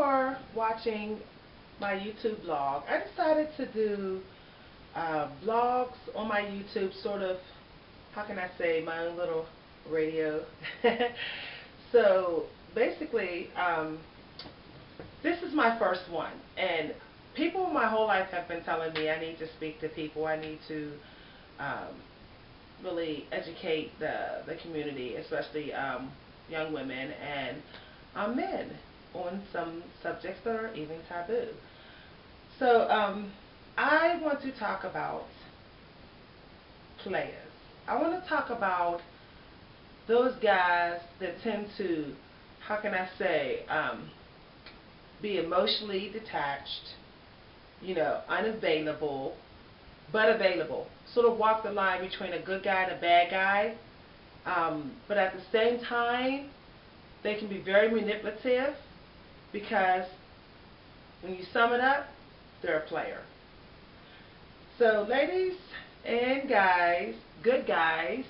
are watching my YouTube blog, I decided to do vlogs on my YouTube, sort of, how can I say, my own little radio. So basically, this is my first one, and people my whole life have been telling me I need to speak to people, I need to really educate the community, especially young women and men, on some subjects that are even taboo. So I want to talk about players. I want to talk about those guys that tend to, how can I say, be emotionally detached, unavailable, but available. Sort of walk the line between a good guy and a bad guy, but at the same time, they can be very manipulative, because when you sum it up, they're a player. So ladies and guys, good guys,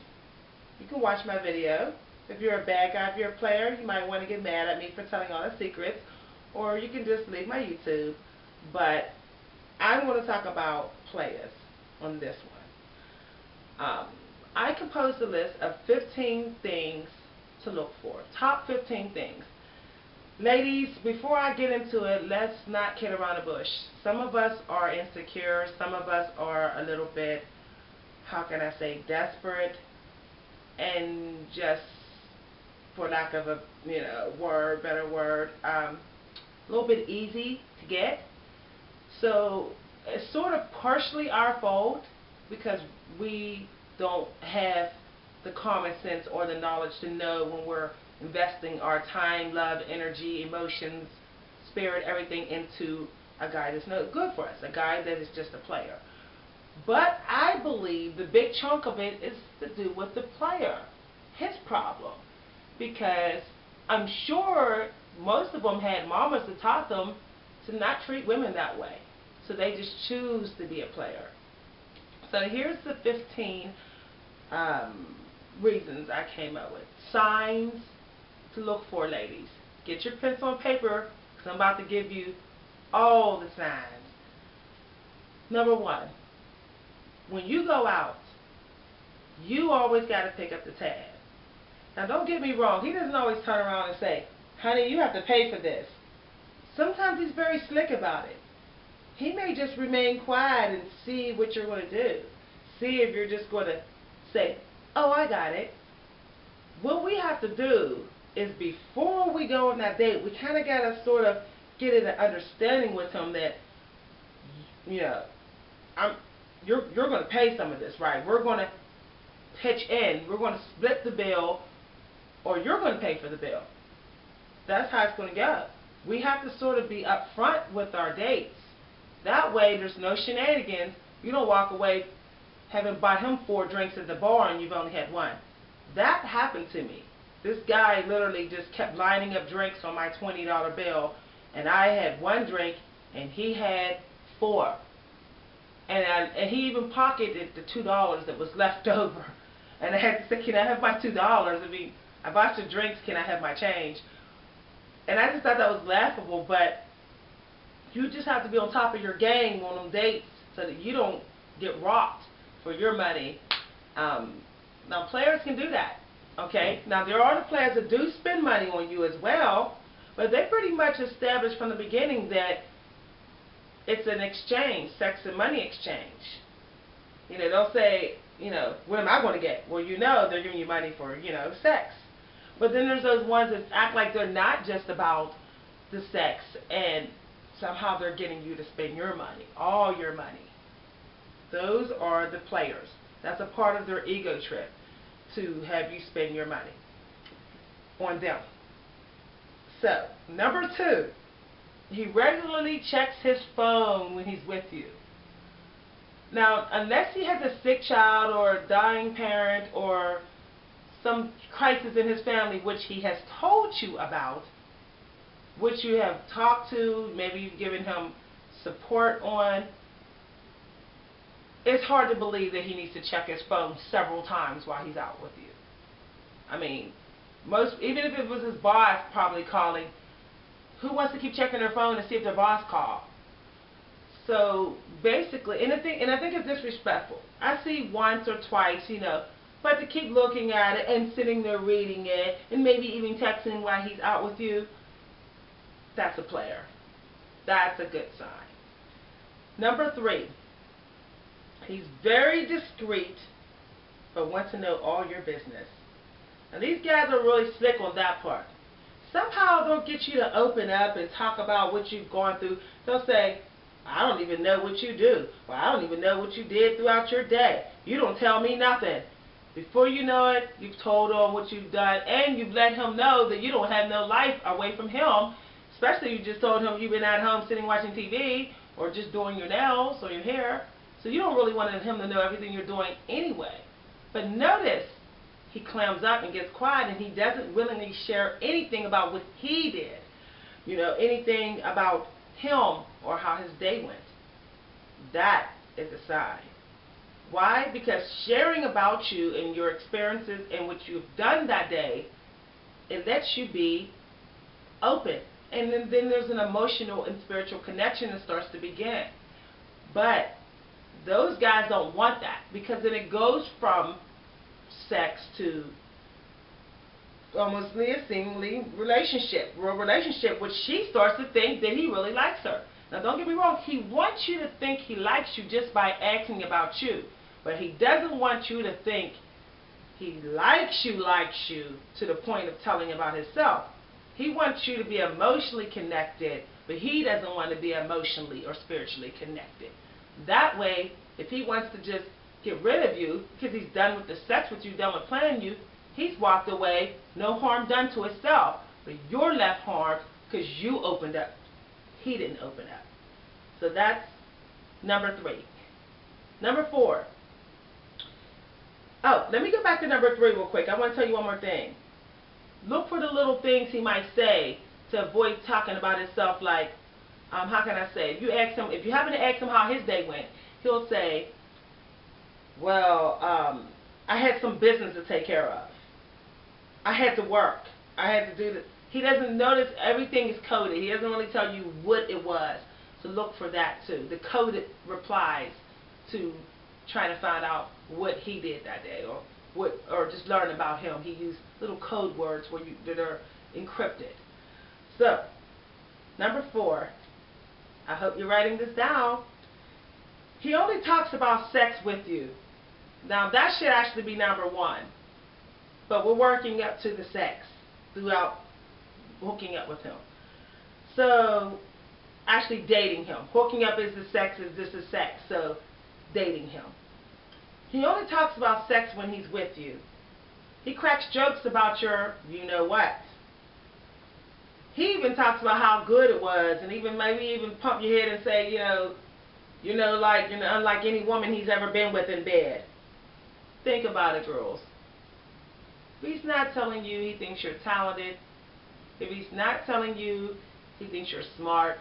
you can watch my video. If you're a bad guy, if you're a player, you might want to get mad at me for telling all the secrets, or you can just leave my YouTube. But I want to talk about players on this one. I composed a list of 15 things to look for. Top 15 things. Ladies, before I get into it, let's not kid around the bush. Some of us are insecure. Some of us are a little bit, how can I say, desperate, and just, for lack of a better word, a little bit easy to get. So it's sort of partially our fault, because we don't have the common sense or the knowledge to know when we're investing our time, love, energy, emotions, spirit, everything into a guy that's no good for us, a guy that is just a player. But I believe the big chunk of it is to do with the player, his problem, because I'm sure most of them had mamas that taught them to not treat women that way, so they just choose to be a player. So here's the 15 reasons I came up with. Signs to look for, ladies. Get your pencil and paper, because I'm about to give you all the signs. Number one, when you go out, you always got to pick up the tab. Now don't get me wrong, he doesn't always turn around and say, honey, you have to pay for this. Sometimes he's very slick about it. He may just remain quiet and see what you're going to do. See if you're just going to say, oh, I got it. What we have to do is, before we go on that date, we kind of got to sort of get an understanding with him that, you're going to pay some of this, right? We're going to pitch in. We're going to split the bill, or you're going to pay for the bill. That's how it's going to go. We have to sort of be upfront with our dates. That way, there's no shenanigans. You don't walk away having bought him 4 drinks at the bar and you've only had 1. That happened to me. This guy literally just kept lining up drinks on my $20 bill, and I had 1 drink and he had 4. And he even pocketed the $2 that was left over. And I had to say, can I have my $2? I mean, I bought your drinks, can I have my change? And I just thought that was laughable, but you just have to be on top of your game on them dates so that you don't get rocked for your money. Now, players can do that, okay? Now, there are the players that do spend money on you as well, but they pretty much established from the beginning that it's an exchange, sex and money exchange. They'll say, what am I going to get? Well, they're giving you money for, sex. But then there's those ones that act like they're not just about the sex, and somehow they're getting you to spend your money, all your money. Those are the players. That's a part of their ego trip, to have you spend your money on them. So, number 2, he regularly checks his phone when he's with you. Now, unless he has a sick child or a dying parent or some crisis in his family, which he has told you about, which you have talked to, maybe you've given him support on, it's hard to believe that he needs to check his phone several times while he's out with you. I mean, even if it was his boss probably calling, who wants to keep checking their phone to see if their boss called? So basically, and I think it's disrespectful. I see once or twice, but to keep looking at it and sitting there reading it and maybe even texting while he's out with you, that's a player. That's a good sign. Number 3, he's very discreet, but wants to know all your business. Now these guys are really slick on that part. Somehow they'll get you to open up and talk about what you've gone through. They'll say, I don't even know what you do. Well, I don't even know what you did throughout your day. You don't tell me nothing. Before you know it, you've told him what you've done, and you've let him know that you don't have no life away from him. Especially if you just told him you've been at home sitting watching TV or just doing your nails or your hair. So you don't really want him to know everything you're doing anyway. But notice, he clams up and gets quiet, and he doesn't willingly share anything about what he did. Anything about him or how his day went. That is a sign. Why? Because sharing about you and your experiences and what you've done that day, it lets you be open. And then there's an emotional and spiritual connection that starts to begin. But those guys don't want that, because then it goes from sex to almost a seemingly real relationship, which she starts to think that he really likes her. Now don't get me wrong, he wants you to think he likes you just by asking about you. But he doesn't want you to think he likes you to the point of telling about himself. He wants you to be emotionally connected, but he doesn't want to be emotionally or spiritually connected. That way, if he wants to just get rid of you because he's done with the sex with you, done with planning you, he's walked away, no harm done to himself, but you're left harmed because you opened up. He didn't open up. So that's number 3. Number 4. Oh, let me go back to number 3 real quick. I want to tell you one more thing. Look for the little things he might say to avoid talking about himself, like, how can I say, if you happen to ask him how his day went, he'll say, well, I had some business to take care of. I had to work. I had to do this. He doesn't notice everything is coded. He doesn't really tell you what it was. So look for that too. The coded replies to trying to find out what he did that day, or just learn about him. He used little code words that are encrypted. So, number 4. I hope you're writing this down. He only talks about sex with you. Now that should actually be number 1. But we're working up to the sex throughout hooking up with him. So, actually dating him. Hooking up is the sex, this is sex. So, dating him. He only talks about sex when he's with you. He cracks jokes about your you-know-what. He even talks about how good it was, and maybe even pump your head and say, unlike any woman he's ever been with in bed. Think about it, girls. If he's not telling you he thinks you're talented, if he's not telling you he thinks you're smart,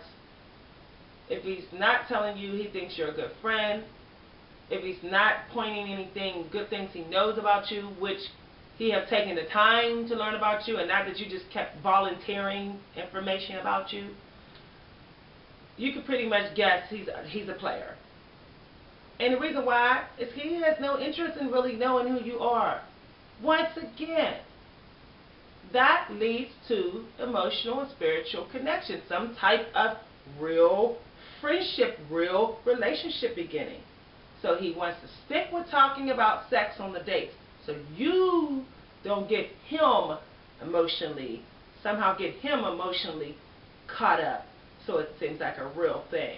if he's not telling you he thinks you're a good friend, if he's not pointing anything, good things he knows about you, which he have taken the time to learn about you, and not that you just kept volunteering information about you, you can pretty much guess he's a player. And the reason why is he has no interest in really knowing who you are. Once again, that leads to emotional and spiritual connection, some type of real friendship, real relationship beginning. So he wants to stick with talking about sex on the dates, so you don't get him emotionally, somehow get him emotionally caught up, so it seems like a real thing.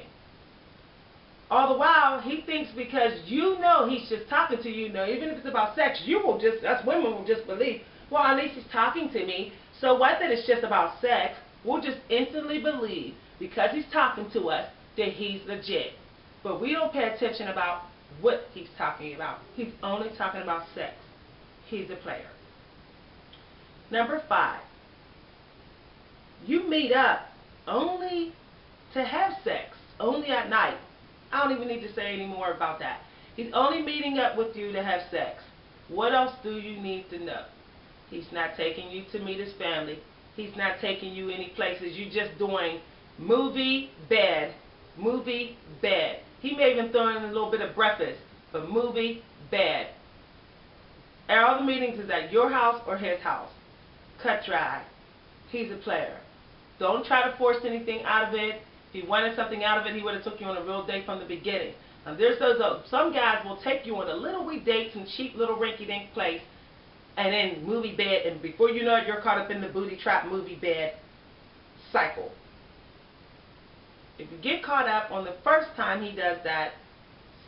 All the while, he thinks because he's just talking to you, even if it's about sex, us women will just believe, well, at least he's talking to me, so what that it's just about sex, we'll just instantly believe, because he's talking to us, that he's legit. But we don't pay attention about what he's talking about. He's only talking about sex. He's a player. Number 5. You meet up only to have sex, only at night. I don't even need to say any more about that. He's only meeting up with you to have sex. What else do you need to know? He's not taking you to meet his family. He's not taking you any places. You're just doing movie, bed, movie, bed. He may even throw in a little bit of breakfast, but movie, bed. All the meetings is at your house or his house. Cut dry. He's a player. Don't try to force anything out of it. If he wanted something out of it, he would have took you on a real date from the beginning. Now, there's those some guys will take you on a little wee date, some cheap little rinky-dink place, and then movie bed, and before you know it, you're caught up in the booty trap movie bed cycle. If you get caught up on the first time he does that,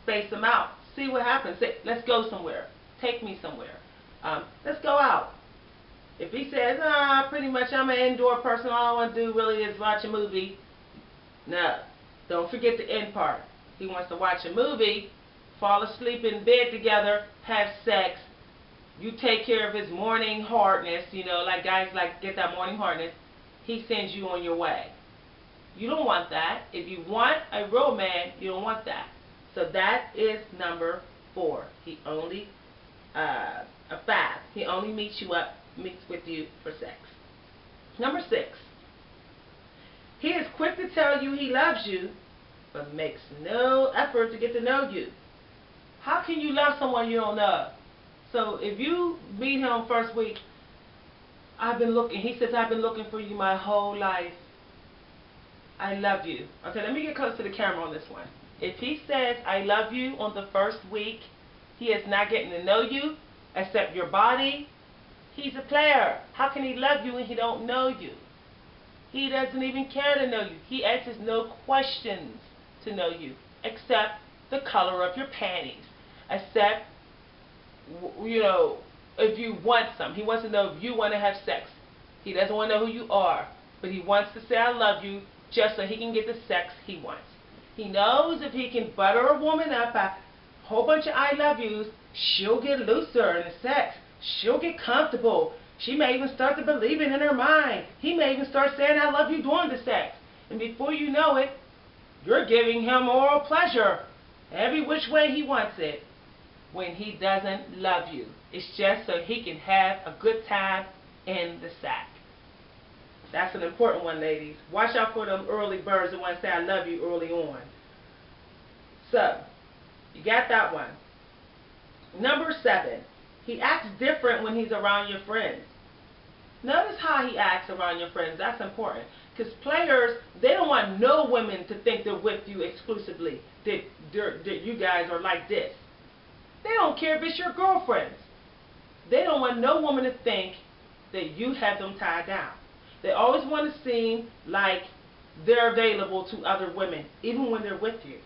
space him out. See what happens. Say, let's go somewhere. Take me somewhere. Let's go out. If he says, pretty much I'm an indoor person, all I want to do really is watch a movie. No. Don't forget the end part. He wants to watch a movie, fall asleep in bed together, have sex. You take care of his morning hardness, you know, like guys like get that morning hardness. He sends you on your way. You don't want that. If you want a real man, you don't want that. So that is number 4. He only, a 5. He only meets with you for sex. Number 6. He is quick to tell you he loves you, but makes no effort to get to know you. How can you love someone you don't know? So if you meet him first week, he says, I've been looking for you my whole life. I love you. Okay, let me get close to the camera on this one. If he says, I love you on the first week, he is not getting to know you, except your body. He's a player. How can he love you when he don't know you? He doesn't even care to know you. He answers no questions to know you, except the color of your panties, except, you know, if you want some. He wants to know if you want to have sex. He doesn't want to know who you are, but he wants to say I love you just so he can get the sex he wants. He knows if he can butter a woman up by a whole bunch of I love yous, she'll get looser in the sex. She'll get comfortable. She may even start to believe it in her mind. He may even start saying I love you during the sex. And before you know it, you're giving him oral pleasure every which way he wants it when he doesn't love you. It's just so he can have a good time in the sack. That's an important one, ladies. Watch out for them early birds that want to say I love you early on. So, you got that one. Number 7. He acts different when he's around your friends. Notice how he acts around your friends. That's important. Because players, they don't want no women to think they're with you exclusively. That you guys are like this. They don't care if it's your girlfriends. They don't want no woman to think that you have them tied down. They always want to seem like they're available to other women, even when they're with you.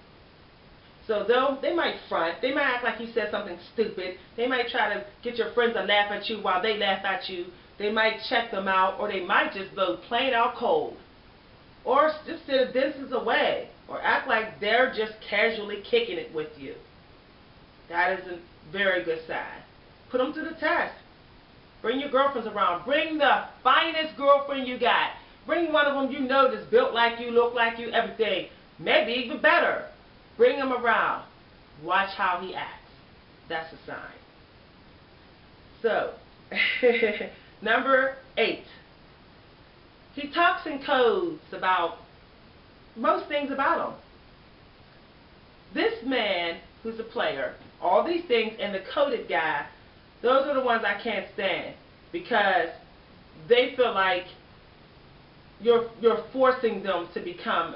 So they might front. They might act like you said something stupid. They might try to get your friends to laugh at you while they laugh at you. They might check them out, or they might just go plain out cold. Or just sit a distance away, or act like they're just casually kicking it with you. That is a very good sign. Put them to the test. Bring your girlfriends around. Bring the finest girlfriend you got. Bring one of them you know that's built like you, look like you, everything. Maybe even better. Bring him around. Watch how he acts. That's a sign. So, number 8. He talks in codes about most things about him. This man who's a player, all these things, and the coded guy, those are the ones I can't stand, because they feel like you're forcing them to become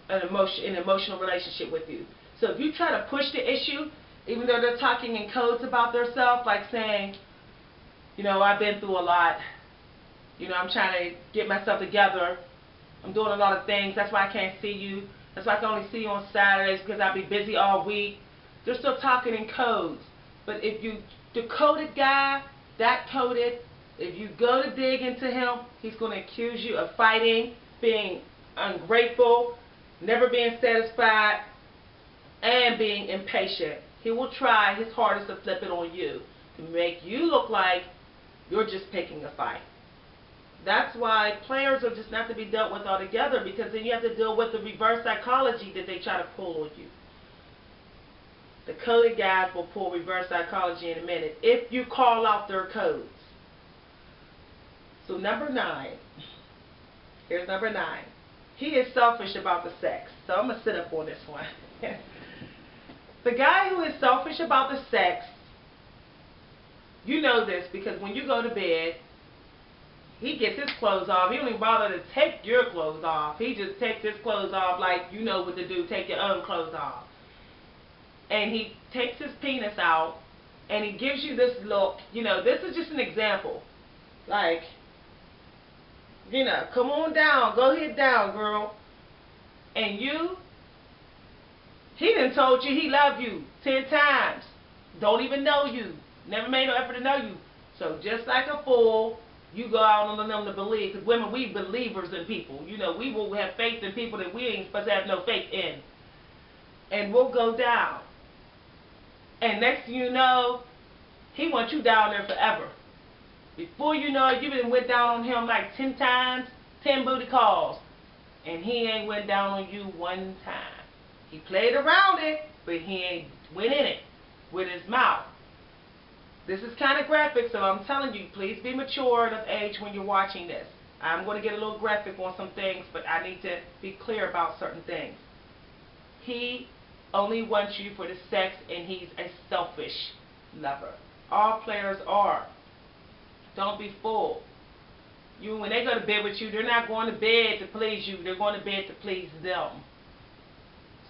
an emotional relationship with you. So if you try to push the issue, even though they're talking in codes about themselves, like saying, you know, I've been through a lot, you know, I'm trying to get myself together, I'm doing a lot of things, that's why I can't see you, that's why I can only see you on Saturdays because I'll be busy all week. They're still talking in codes. But if you, the coded guy, that coded, if you go to dig into him, he's going to accuse you of fighting, being ungrateful, never being satisfied, and being impatient. He will try his hardest to flip it on you, to make you look like you're just picking a fight. That's why players are just not to be dealt with altogether, because then you have to deal with the reverse psychology that they try to pull on you. The coded guys will pull reverse psychology in a minute if you call out their codes. So number 9. Here's number 9. He is selfish about the sex. So I'm going to sit up on this one. The guy who is selfish about the sex, you know this because when you go to bed, he gets his clothes off. He don't even bother to take your clothes off. He just takes his clothes off like you know what to do. Take your own clothes off. And he takes his penis out and he gives you this look. You know, this is just an example. Like, you know, come on down. Go ahead down, girl. And you, he done told you he loved you 10 times. Don't even know you. Never made no effort to know you. So just like a fool, you go out on them to believe. Because women, we believers in people. You know, we will have faith in people that we ain't supposed to have no faith in. And we'll go down. And next thing you know, he wants you down there forever. Before you know it, you been went down on him like 10 times, 10 booty calls. And he ain't went down on you one time. He played around it, but he ain't went in it with his mouth. This is kind of graphic, so I'm telling you, please be mature of age when you're watching this. I'm going to get a little graphic on some things, but I need to be clear about certain things. He only wants you for the sex, and he's a selfish lover. All players are. Don't be fooled. When they go to bed with you, they're not going to bed to please you. They're going to bed to please them.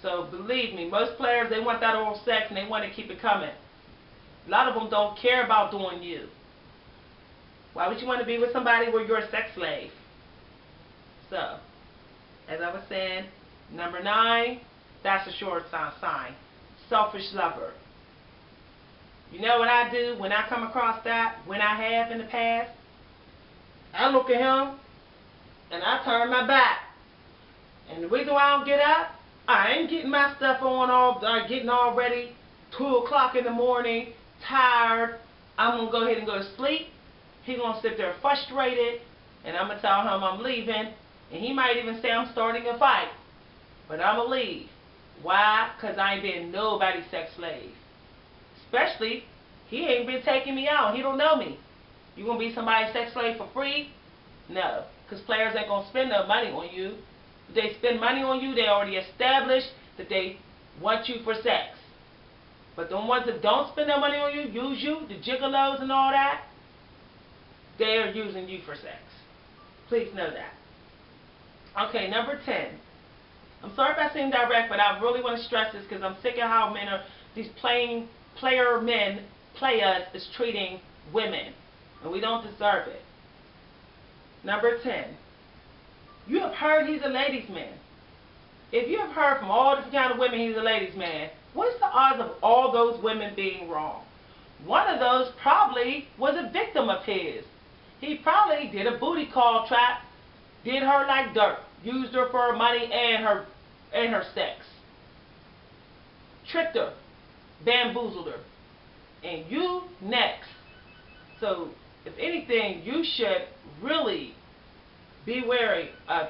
So believe me, most players, they want that oral sex, and they want to keep it coming. A lot of them don't care about doing you. Why would you want to be with somebody where you're a sex slave? So, as I was saying, number 9, that's a short sign. Selfish lover. You know what I do when I come across that, when I have in the past? I look at him, and I turn my back. And the reason why I don't get up, I ain't getting my stuff on, getting all ready, 2 o'clock in the morning, tired. I'm going to go ahead and go to sleep. He's going to sit there frustrated, and I'm going to tell him I'm leaving, and he might even say I'm starting a fight. But I'm going to leave. Why? Because I ain't been nobody's sex slave. Especially, he ain't been taking me out. He don't know me. You going to be somebody's sex slave for free? No. Because players ain't going to spend no money on you. If they spend money on you, they already established that they want you for sex. But the ones that don't spend their money on you, use you, the gigolos and all that, they are using you for sex. Please know that. Okay, number 10. I'm sorry if I seem direct, but I really want to stress this because I'm sick of how men are, these players is treating women. And we don't deserve it. Number 10. You have heard he's a ladies' man. If you have heard from all different kind of women he's a ladies' man, what's the odds of all those women being wrong? One of those probably was a victim of his. He probably did a booty call trap, did her like dirt, used her for her money and her sex, tricked her, bamboozled her, and you next. So if anything, you should really be wary of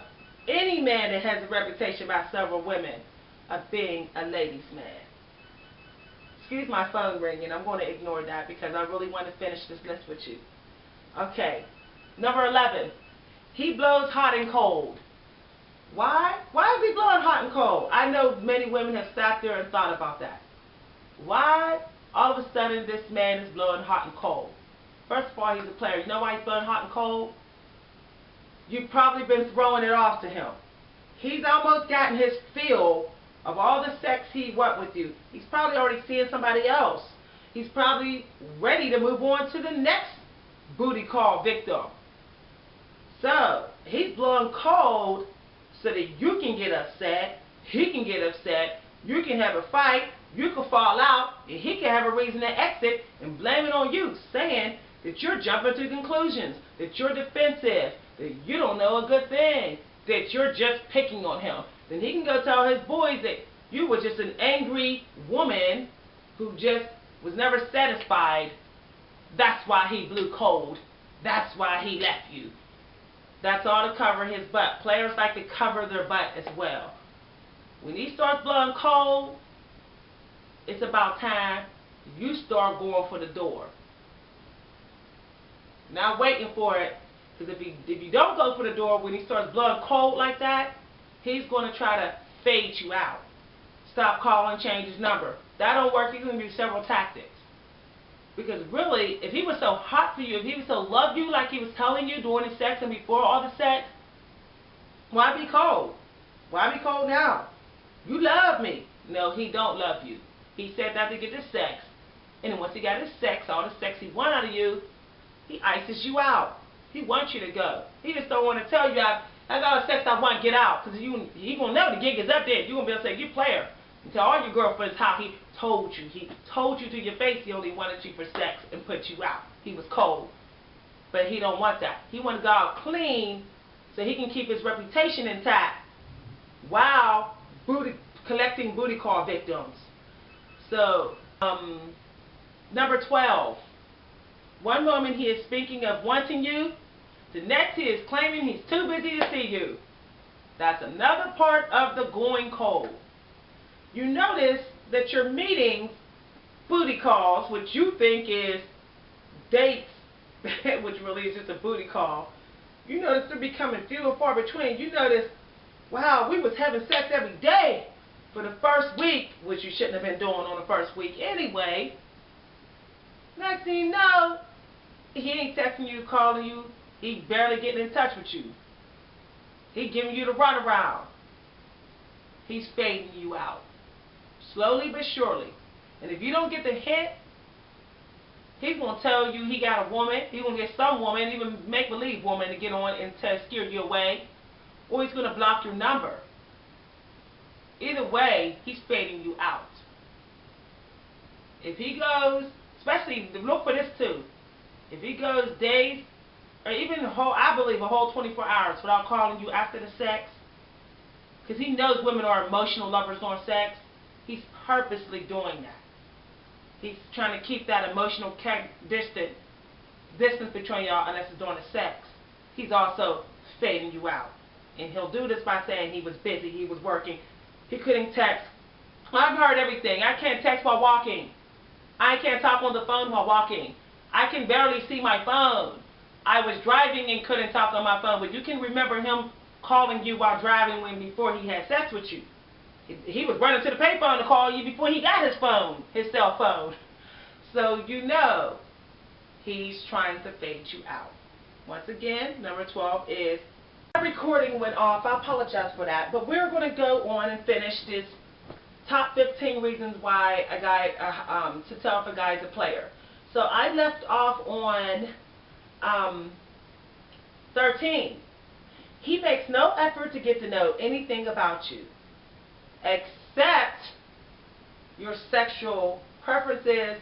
any man that has a reputation by several women of being a ladies' man. Excuse my phone ringing. I'm going to ignore that because I really want to finish this list with you. Okay. Number 11. He blows hot and cold. Why? Why is he blowing hot and cold? I know many women have sat there and thought about that. Why all of a sudden this man is blowing hot and cold? First of all, he's a player. You know why he's blowing hot and cold? You've probably been throwing it off to him. He's almost gotten his fill of all the sex he went with you. He's probably already seeing somebody else. He's probably ready to move on to the next booty call victim. So, he's blowing cold so that you can get upset, he can get upset, you can have a fight, you can fall out, and he can have a reason to exit and blame it on you, saying that you're jumping to conclusions, that you're defensive, that you don't know a good thing, that you're just picking on him. Then he can go tell his boys that you were just an angry woman who just was never satisfied. That's why he blew cold. That's why he left you. That's all to cover his butt. Players like to cover their butt as well. When he starts blowing cold, it's about time you start going for the door. Not waiting for it Because if you don't go for the door when he starts blowing cold like that, he's going to try to fade you out. Stop calling, change his number. That don't work. He's going to do several tactics. Because really, if he was so hot for you, if he was so loved you like he was telling you during the sex and before all the sex, why be cold? Why be cold now? You love me. No, he don't love you. He said that to get the sex. And then once he got his sex, all the sex he want out of you, he ices you out. He wants you to go. He just don't want to tell you, I got all the sex I want, get out. Because he going to know the gig is up there. You're going to be able to say, you player. And tell all your girlfriends how he told you. He told you to your face he only wanted you for sex and put you out. He was cold. But he don't want that. He want to go out clean so he can keep his reputation intact while collecting booty call victims. So, number 12. One moment he is speaking of wanting you. The next he is claiming he's too busy to see you. That's another part of the going cold. You notice that your meetings, booty calls, which you think is dates, which really is just a booty call, you notice they're becoming few and far between. You notice, wow, we was having sex every day for the first week, which you shouldn't have been doing on the first week anyway. Next thing you know, he ain't texting you, calling you, he barely getting in touch with you. He giving you the runaround. He's fading you out. Slowly but surely. And if you don't get the hint, he's going to tell you he got a woman. He's going to get some woman, even make-believe woman, to get on and to scare you away. Or he's going to block your number. Either way, he's fading you out. If he goes, especially, look for this too. If he goes days, or even I believe a whole 24 hours without calling you after the sex, because he knows women are emotional lovers on sex, he's purposely doing that. He's trying to keep that emotional distance between y'all unless it's during the sex. He's also fading you out. And he'll do this by saying he was busy, he was working, he couldn't text. I've heard everything. I can't text while walking. I can't talk on the phone while walking. I can barely see my phone. I was driving and couldn't talk on my phone. But you can remember him calling you while driving before he had sex with you. He was running to the payphone to call you before he got his phone, his cell phone. So you know he's trying to fade you out. Once again, number 12 is, my recording went off. I apologize for that. But we're going to go on and finish this top 15 reasons why a guy, to tell if a guy is a player. So I left off on 13. He makes no effort to get to know anything about you, except your sexual preferences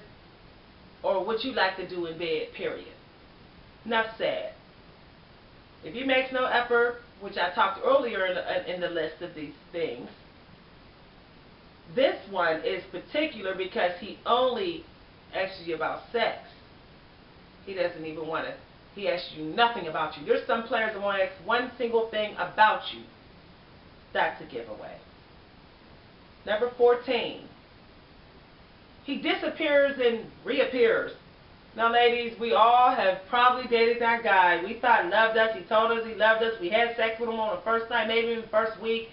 or what you like to do in bed, period. Enough said. If he makes no effort, which I talked earlier in the list of these things, this one is particular because he only asks you about sex. He doesn't even want to, he asks you nothing about you. There's some players that want to ask one single thing about you. That's a giveaway. Number 14. He disappears and reappears. Now ladies, we all have probably dated that guy. We thought he loved us, he told us he loved us, we had sex with him on the first night, maybe in the first week,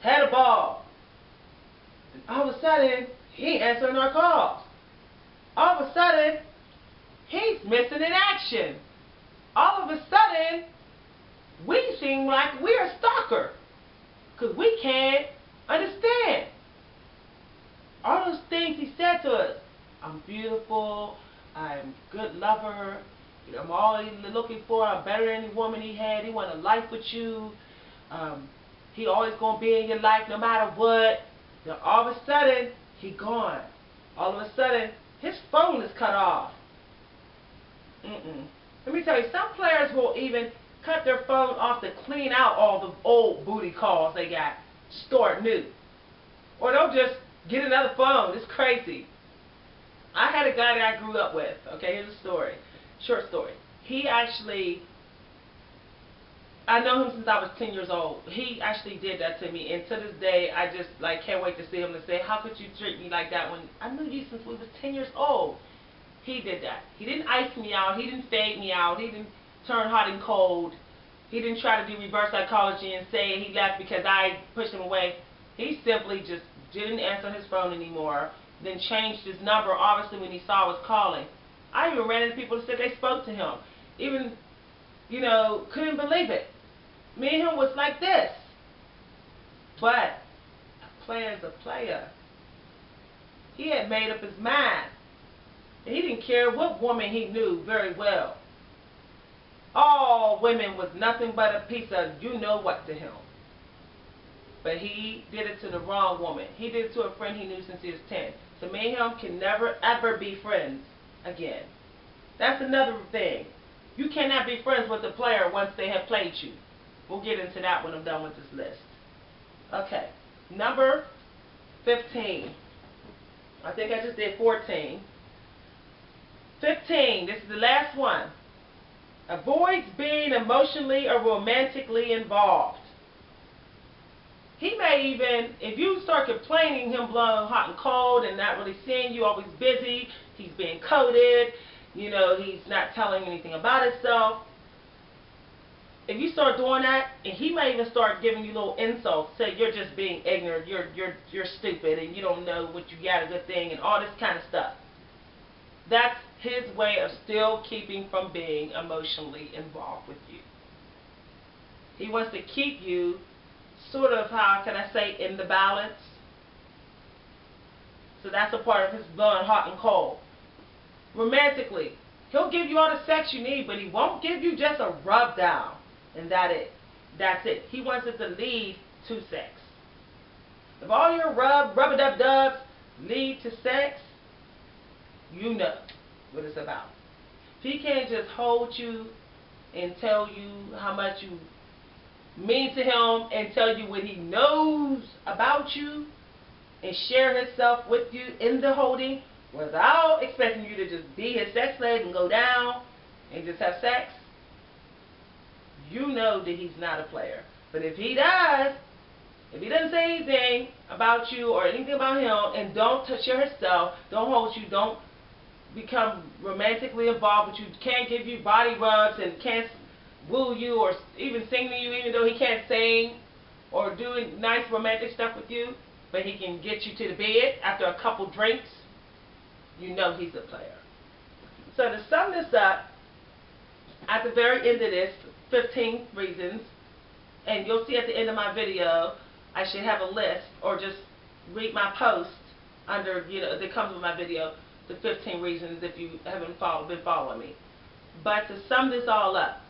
had a ball. And all of a sudden, he ain't answering our calls. All of a sudden, he's missing in action. All of a sudden, we seem like we're a stalker. Because we can't understand. All those things he said to us. I'm beautiful. I'm a good lover. You know, I'm always looking for. I'm better than any woman he had. He want a life with you. He always going to be in your life no matter what. Then all of a sudden, he gone. All of a sudden, his phone is cut off. Let me tell you, some players will even cut their phone off to clean out all the old booty calls they got, start new. Or they'll just get another phone. It's crazy. I had a guy that I grew up with. Okay, here's a story. Short story. He actually, I know him since I was 10 years old. He actually did that to me, and to this day, I just like can't wait to see him and say, how could you treat me like that when I knew you since we was 10 years old? He did that. He didn't ice me out. He didn't fade me out. He didn't turn hot and cold. He didn't try to do reverse psychology and say he left because I pushed him away. He simply just didn't answer his phone anymore, then changed his number, obviously, when he saw I was calling. I even ran into people that said they spoke to him. Even, couldn't believe it. Me and him was like this. But a player's a player. He had made up his mind. And he didn't care what woman he knew very well. All women was nothing but a piece of you-know-what to him. But he did it to the wrong woman. He did it to a friend he knew since he was 10. So me and him can never, ever be friends again. That's another thing. You cannot be friends with a player once they have played you. We'll get into that when I'm done with this list. Okay. Number 15. I think I just did 14. 15. This is the last one. Avoids being emotionally or romantically involved. He may even, if you start complaining him blowing hot and cold and not really seeing you, always busy, he's being coded, he's not telling anything about himself. If you start doing that, and he may even start giving you little insults, say you're just being ignorant, you're stupid, and you don't know what you got a good thing, and all this kind of stuff. That's his way of still keeping from being emotionally involved with you. He wants to keep you sort of, how can I say, in the balance. So that's a part of his blowing hot and cold. Romantically, he'll give you all the sex you need, but he won't give you just a rub down. And that's it. He wants it to lead to sex. If all your rub-a-dub-dubs lead to sex, you know what it's about. If he can't just hold you and tell you how much you mean to him and tell you what he knows about you and share himself with you in the holding without expecting you to just be his sex slave and go down and just have sex, you know that he's not a player. But if he does, if he doesn't say anything about you or anything about him and don't share himself, don't hold you, don't become romantically involved with you, can't give you body rubs and can't woo you or even sing to you even though he can't sing or do nice romantic stuff with you, but he can get you to the bed after a couple drinks, you know he's a player. So to sum this up, at the very end of this, 15 reasons, and you'll see at the end of my video, I should have a list or just read my post under, that comes with my video, the 15 reasons if you haven't been following me. But to sum this all up,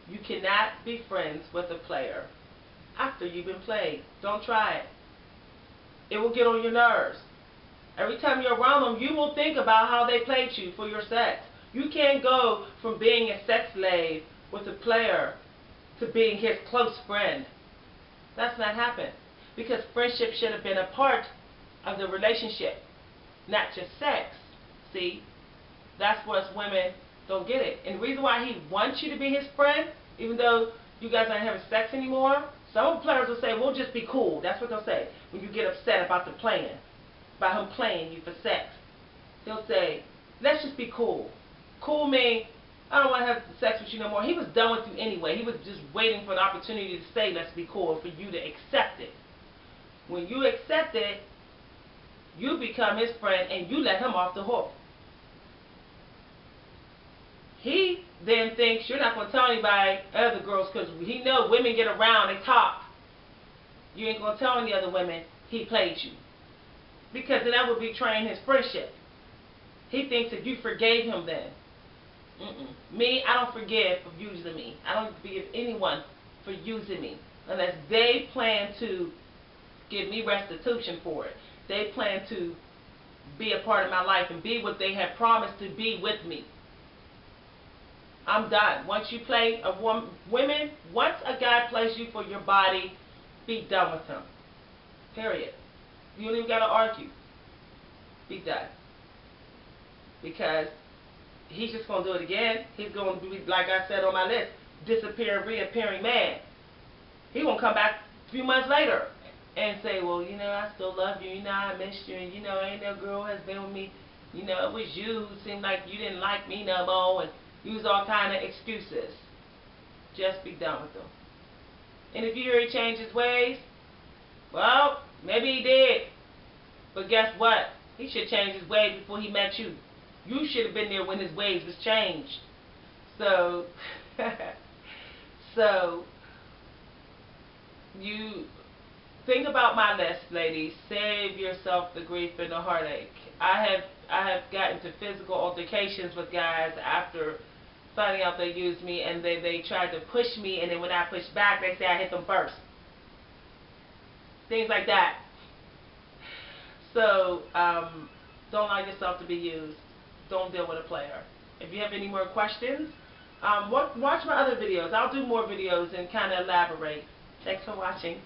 you cannot be friends with a player after you've been played. Don't try it. It will get on your nerves. Every time you're around them, you will think about how they played you for your sex. You can't go from being a sex slave with a player to being his close friend. That's not happened. Because friendship should have been a part of the relationship, not just sex. See? That's what us women don't get it. And the reason why he wants you to be his friend, even though you guys aren't having sex anymore, some players will say, we'll just be cool. That's what they'll say when you get upset about the playing, about him playing you for sex. They'll say, let's just be cool. Cool means, I don't want to have sex with you no more. He was done with you anyway. He was just waiting for the opportunity to say, let's be cool, for you to accept it. When you accept it, you become his friend and you let him off the hook. He then thinks you're not going to tell anybody, other girls, because he knows women get around, they talk. You ain't going to tell any other women he played you. Because then that would be betraying his friendship. He thinks that you forgave him then. Me, I don't forgive for using me. I don't forgive anyone for using me unless they plan to give me restitution for it. They plan to be a part of my life and be what they have promised to be with me. I'm done. Once you play a woman, once a guy plays you for your body, be done with him. Period. You don't even got to argue. Be done. Because he's just going to do it again. He's going to be, like I said on my list, disappearing, reappearing man. He won't come back a few months later and say, well, I still love you, I missed you, and, ain't no girl has been with me, it was you who seemed like you didn't like me no more, and use all kind of excuses. Just be done with them. And if you hear he changed his ways, well, maybe he did. But guess what? He should change his ways before he met you. You should have been there when his ways was changed. So, so you think about my list, ladies. Save yourself the grief and the heartache. I have gotten to physical altercations with guys after finding out they used me, and they tried to push me, and then when I pushed back, they say I hit them first. Things like that. So, don't allow yourself to be used. Don't deal with a player. If you have any more questions, watch my other videos. I'll do more videos and kind of elaborate. Thanks for watching.